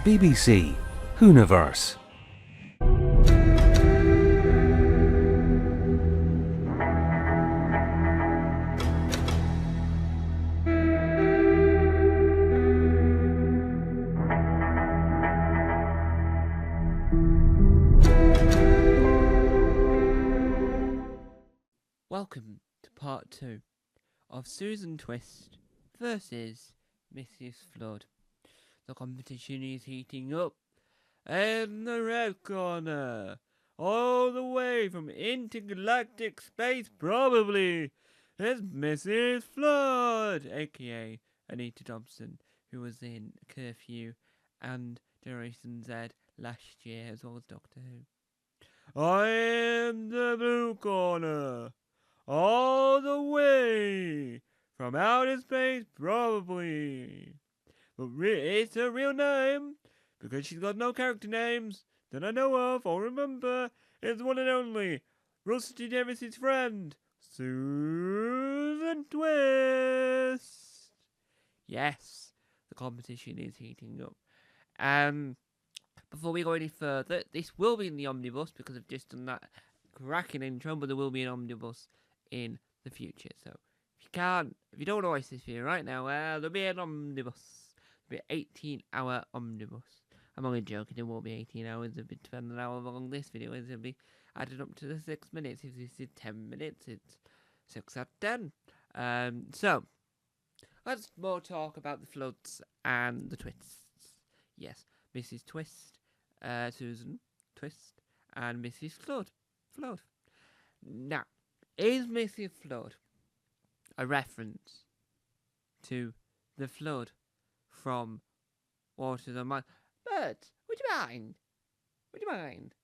BBC Hooniverse. Welcome to part 2 of Susan Twist versus Mrs. Flood. The competition is heating up, and the red corner, all the way from intergalactic space probably, is Mrs. Flood, aka Anita Dobson, who was in Curfew and Generation Z last year, as well as Doctor Who. I am the blue corner, all the way from outer space probably. But it's her real name, because she's got no character names that I know of or remember. It's the one and only Rusty Davis's friend, Susan Twist. Yes, the competition is heating up. Before we go any further, this will be in the omnibus because I've just done that cracking intro, but there will be an omnibus in the future. So if you don't know what this video right now, there'll be an omnibus. It'll be an 18-hour omnibus. I'm only joking, it won't be 18 hours. It'll be depending on how long this video is. It'll be added up to the 6 minutes. If this is 10 minutes, it's 6 out of 10. So let's more talk about the Floods and the Twists. Yes, Mrs. Twist, Susan Twist, and Mrs. Flood. Now, is Mrs. Flood a reference to the flood from Waters of Mine? But would you mind?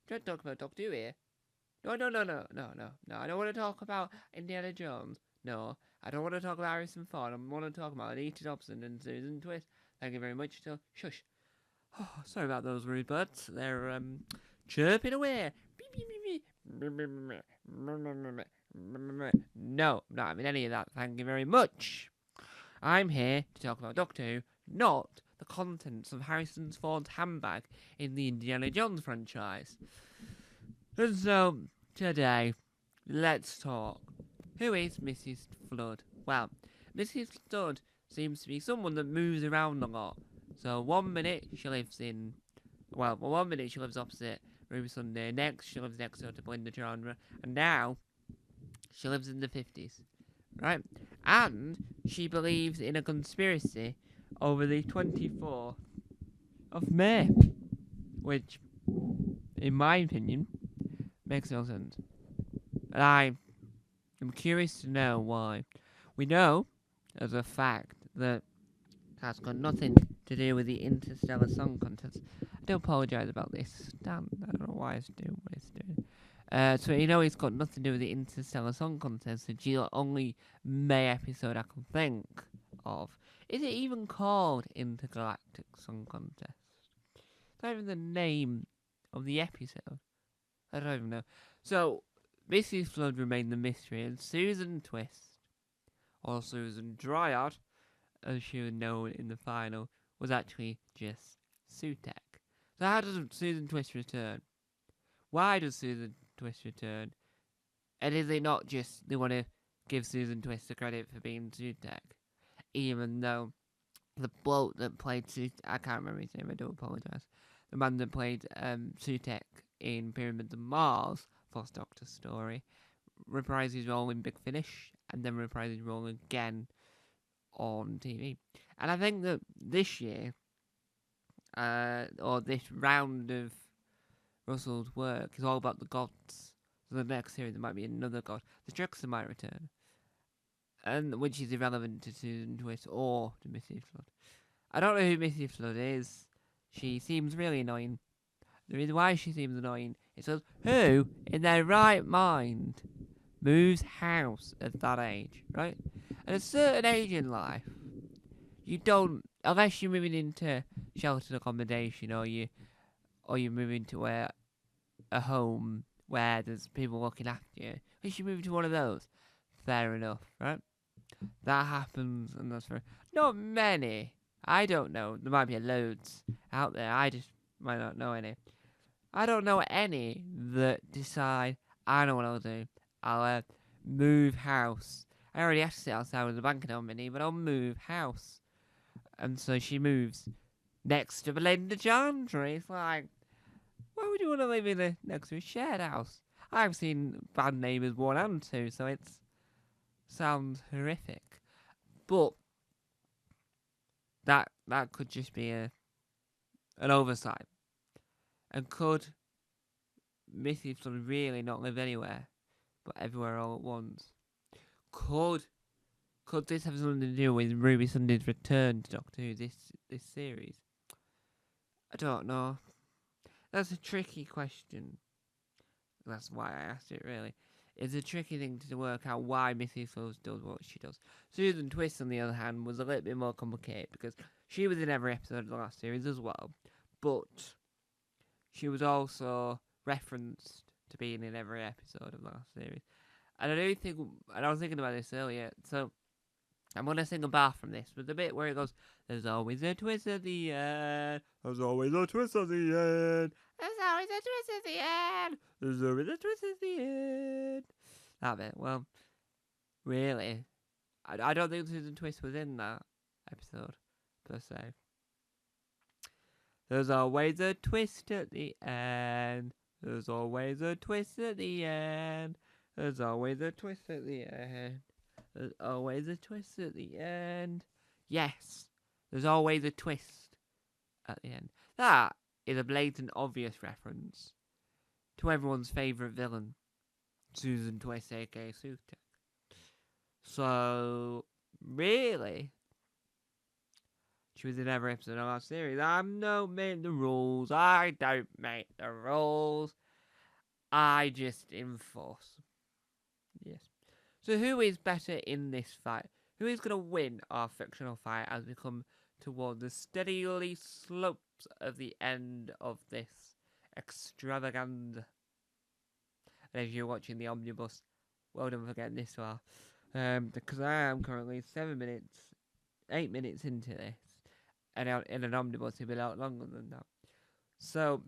Don't talk about Doctor Who here. No. I don't want to talk about Indiana Jones. No, I don't want to talk about Harrison Ford. I want to talk about Anita Dobson and Susan Twist. Thank you very much. So, shush. Oh, sorry about those rude birds. They're chirping away. No, I'm not having any of that. Thank you very much. I'm here to talk about Doctor Who, not the contents of Harrison Ford's handbag in the Indiana Jones franchise. And so, today, let's talk. Who is Mrs. Flood? Well, Mrs. Flood seems to be someone that moves around a lot. So, one minute she lives opposite Ruby Sunday, next she lives next door to Belinda Chandra, and now she lives in the 50s. Right? And she believes in a conspiracy over the 24th of May, which, in my opinion, makes no sense. And I am curious to know why. We know, as a fact, that that's got nothing to do with the Interstellar Song Contest. I do apologise about this. Damn, I don't know why it's doing what it's doing. So it's got nothing to do with the Interstellar Song Contest. It's the only May episode I can think of. Is it even called Intergalactic Song Contest? Is that even the name of the episode? I don't even know. So, Mrs. Flood remained the mystery, and Susan Twist, or Susan Dryad, as she was known in the final, was actually just Sutek. So how does Susan Twist return? Why does Susan Twist return? And is it not just they want to give Susan Twist the credit for being Sutek? Even though the bloke that played Sutek, I can't remember his name, I do apologise. The man that played Sutek in Pyramids of Mars, Fourth Doctor story, reprised his role in Big Finish, and then reprised his role again on TV. And I think that this year, or this round of Russell's work, is all about the gods. So the next series there might be another god. The Trickster might return, and which is irrelevant to Susan Twist or to Mrs. Flood. I don't know who Mrs. Flood is. She seems really annoying. The reason why she seems annoying is because who, in their right mind, moves house at that age, right? At a certain age in life, you don't, unless you're moving into sheltered accommodation or you're moving to a home where there's people looking after you. Unless you move to one of those, fair enough, right? That happens, and that's fair. Not many. I don't know. There might be loads out there. I just might not know any. I don't know any that decide, I know what I'll do. I'll move house. I already have to sit outside with the blanket on me, but I'll move house. And so she moves next to Belinda Chandra. It's like, why would you want to live next to a shared house? I've seen Bad Neighbours 1 and 2, so it sounds horrific. But that could just be an oversight. And could Missy Flood really not live anywhere, but everywhere all at once? Could this have something to do with Ruby Sunday's return to Doctor Who this series? I don't know. That's a tricky question. That's why I asked it, really. It's a tricky thing to work out why Missy Flood does what she does. Susan Twist, on the other hand, was a little bit more complicated because she was in every episode of the last series as well, but she was also referenced to being in every episode of the last series. And I was thinking about this earlier, so I'm going to sing a bar from this, but the bit where it goes, there's always a twist at the end, there's always a twist at the end, there's always a twist at the end, there's always a twist at the end. That bit, well, really, I don't think Susan Twist was in that episode, per se. There's always a twist at the end, there's always a twist at the end, there's always a twist at the end. There's always a twist at the end. Yes, there's always a twist at the end. That is a blatant, obvious reference to everyone's favourite villain, Susan Twist, aka Sutek. So, really, she was in every episode of our series. I don't make the rules. I don't make the rules. I just enforce. Yes. So who is better in this fight? Who is going to win our fictional fight as we come toward the steadily slopes of the end of this extravaganza? And if you're watching the omnibus, well done for getting this far. Because I am currently 8 minutes into this. And in an omnibus it'll be a lot longer than that. So,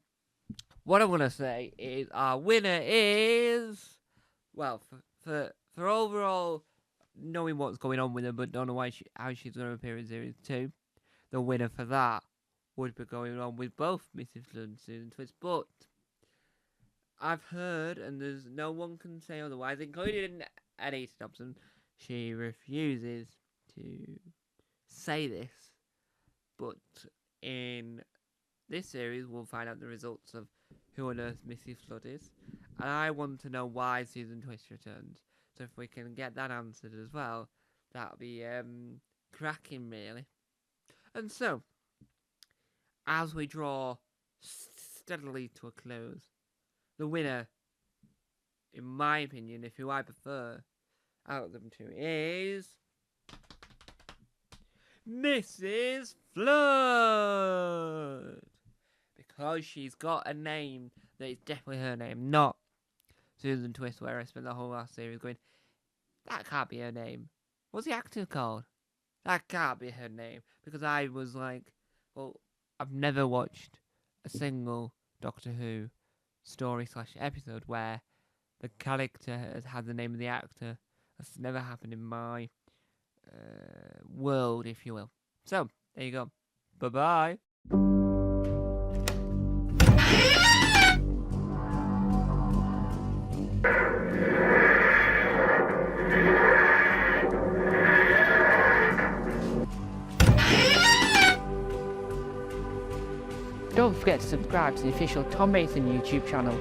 what I want to say is our winner is... Well, for overall knowing what's going on with her, but don't know how she's going to appear in Series 2, the winner for that would be going on with both Mrs. Flood and Susan Twist. But I've heard, and there's no one can say otherwise, including Anita Dobson, she refuses to say this. But in this series, we'll find out the results of who on earth Missy Flood is. And I want to know why Susan Twist returns. So if we can get that answered as well, that'll be cracking, really. And so, as we draw steadily to a close, the winner, in my opinion, if who I prefer out of them two, is Mrs. Flood. Because she's got a name that is definitely her name, not Susan Twist, where I spent the whole last series going, that can't be her name. What's the actor called? That can't be her name. Because I was like, well, I've never watched a single Doctor Who story/episode where the character has had the name of the actor. That's never happened in my world, if you will. So, there you go. Bye-bye. Don't forget to subscribe to the official Tom Mason YouTube channel.